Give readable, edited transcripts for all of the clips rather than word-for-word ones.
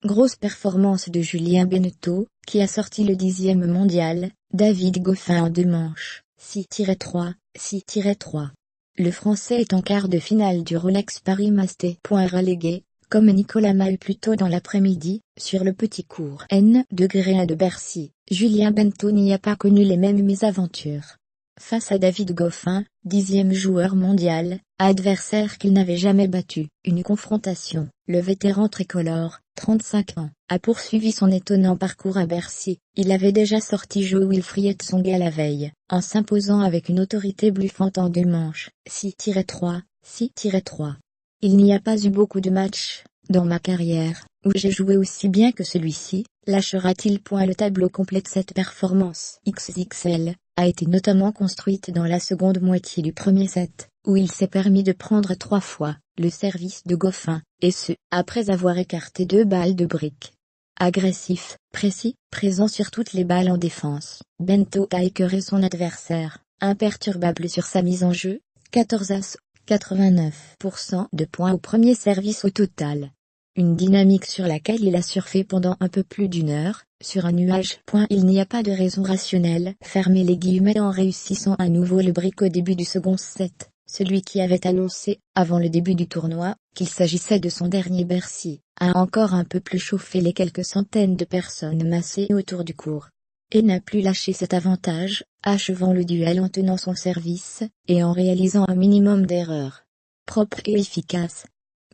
Grosse performance de Julien Benneteau, qui a sorti le 10e mondial, David Goffin en 2 manches, 6-3, 6-3. Le Français est en quart de finale du Rolex Paris Masters. Relégué, comme Nicolas Mahut plus tôt dans l'après-midi, sur le petit court N de Bercy, Julien Benneteau n'y a pas connu les mêmes mésaventures. Face à David Goffin, 10e joueur mondial, adversaire qu'il n'avait jamais battu, une confrontation. Le vétéran tricolore, 35 ans, a poursuivi son étonnant parcours à Bercy. Il avait déjà sorti Jo-Wilfried Tsonga la veille, en s'imposant avec une autorité bluffante en 2 manches, 6-3, 6-3. Il n'y a pas eu beaucoup de matchs, dans ma carrière, où j'ai joué aussi bien que celui-ci, lâchera-t-il. Le tableau complète cette performance XXL, a été notamment construite dans la seconde moitié du premier set, où il s'est permis de prendre 3 fois le service de Goffin, et ce, après avoir écarté 2 balles de briques. Agressif, précis, présent sur toutes les balles en défense, Benneteau a écœuré son adversaire, imperturbable sur sa mise en jeu, 14 as, 89% de points au premier service au total. Une dynamique sur laquelle il a surfé pendant un peu plus d'1 heure, sur un nuage. Il n'y a pas de raison rationnelle, fermez les guillemets, en réussissant à nouveau le brick au début du second set. Celui qui avait annoncé, avant le début du tournoi, qu'il s'agissait de son dernier Bercy, a encore un peu plus chauffé les quelques centaines de personnes massées autour du court. Et n'a plus lâché cet avantage, achevant le duel en tenant son service, et en réalisant un minimum d'erreurs. Propre et efficace.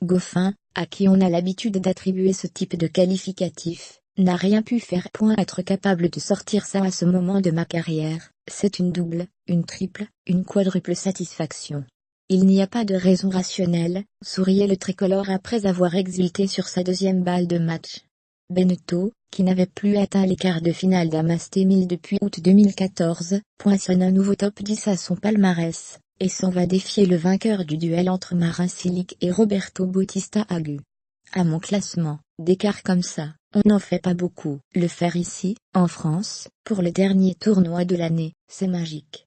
Goffin, à qui on a l'habitude d'attribuer ce type de qualificatif, n'a rien pu faire. Être capable de sortir ça à ce moment de ma carrière, c'est une double, une triple, une quadruple satisfaction. Il n'y a pas de raison rationnelle, souriait le tricolore après avoir exulté sur sa 2e balle de match. Benneteau, qui n'avait plus atteint les quarts de finale d'un Masters 1000 depuis août 2014, poinçonne un nouveau top 10 à son palmarès, et s'en va défier le vainqueur du duel entre Marin Cilic et Roberto Bautista Agut. À mon classement, d'écart comme ça, on n'en fait pas beaucoup. Le faire ici, en France, pour le dernier tournoi de l'année, c'est magique.